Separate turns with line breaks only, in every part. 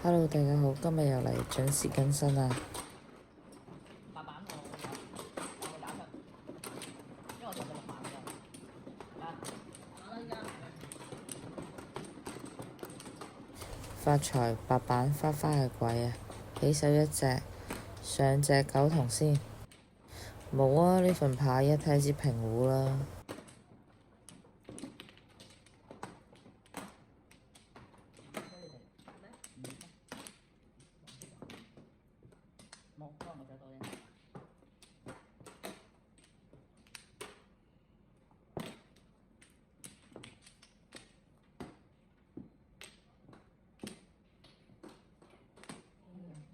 Hello，大家好，今日又嚟準時更新啦。
白板我會打出，因為我做咗6版㗎。
發財白板花花係鬼啊！起手一隻，上隻九筒先。冇啊！呢份牌一睇知平胡啦。
冇，可能我最多啫。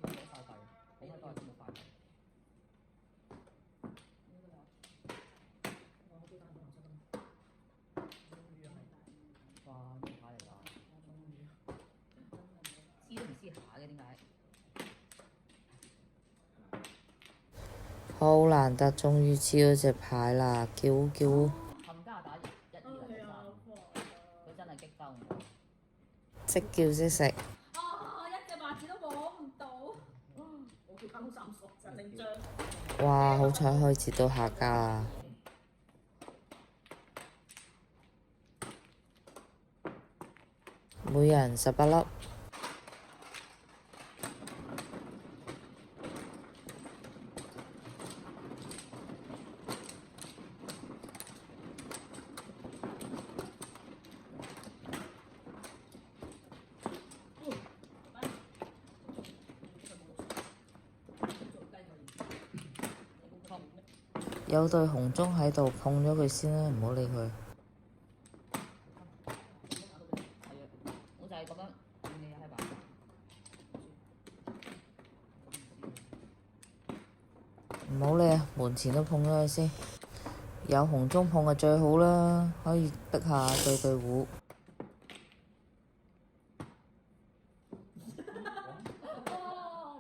要幾快幣？俾得多係冇快幣。哇！呢個牌嚟㗎，黐都唔黐下嘅點解？
好難得，終於知到隻牌啦！叫
冚家打1、2嚟佢真係激鬥我。
即叫即食。
一隻白字都摸唔到。我叫金三索就正張。
哇！好彩可以截到下家啦。每人18粒。有對紅中喺度，碰咗佢先啦，唔好理佢。
我就係咁樣見你喺白。
唔好理啊，門前都碰咗佢先。有紅中碰就最好啦，可以逼下對胡。
屌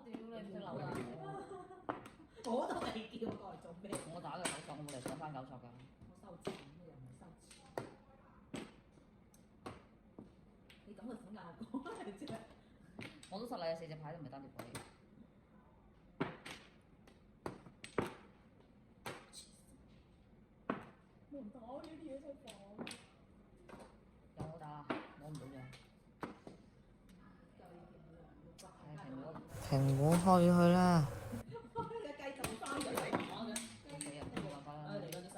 你唔識留啊！
我都未叫過嚟做咩？
我打嘅9索，我冇嚟想翻9索㗎。
我收錢，又唔係收錢。你咁嘅款硬講嚟啫。
我都實你啊，4隻牌都唔係單碟鬼。
我唔打呢啲嘢真係煩。
有冇打啊？攞唔到啫。
平胡開咗佢啦。
你繼續翻咗嚟打嘅。
死人冇辦法啦。
嚟嗰啲西。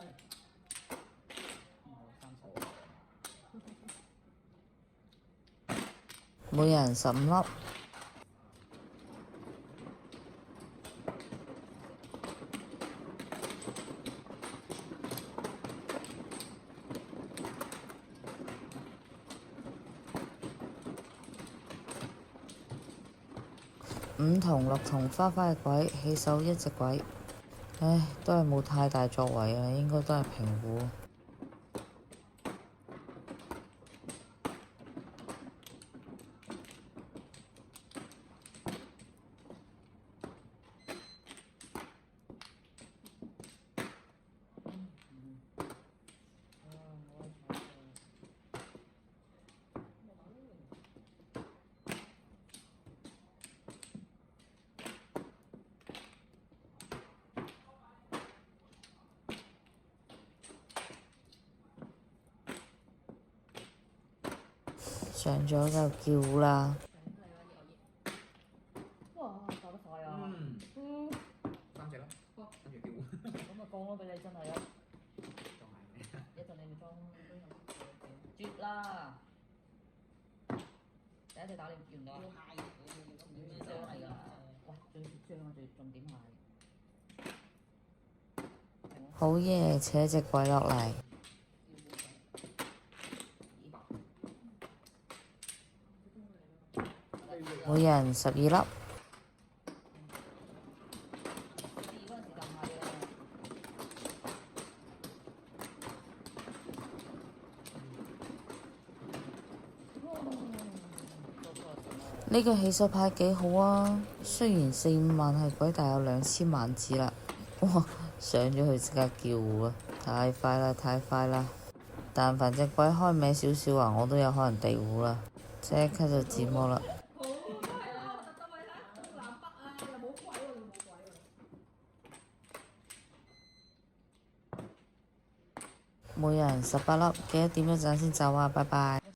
每人15粒。5筒6筒花花嘅鬼，起手1隻鬼。唉，都係冇太大作為啊，應該都係平胡。上咗就叫啦。
哇！打得快啊
3隻咯，跟住叫。
咁咪降咯俾你真係啊！
仲係
一陣你咪裝絕啦！第一隻打你完咗啊！絕張嚟㗎，哇！最絕張啊，最重點係。
好嘢，扯隻鬼落嚟。每人12粒。呢個起手牌幾好啊，雖然4、5萬係鬼，但有2000萬字啦。哇！上咗去即刻叫啊！太快啦，太快啦！但凡隻鬼開名少少啊，我都有可能地胡啦，即刻就自摸啦。
好快啊！
每人18粒，記得點咗讚先走啊！拜拜。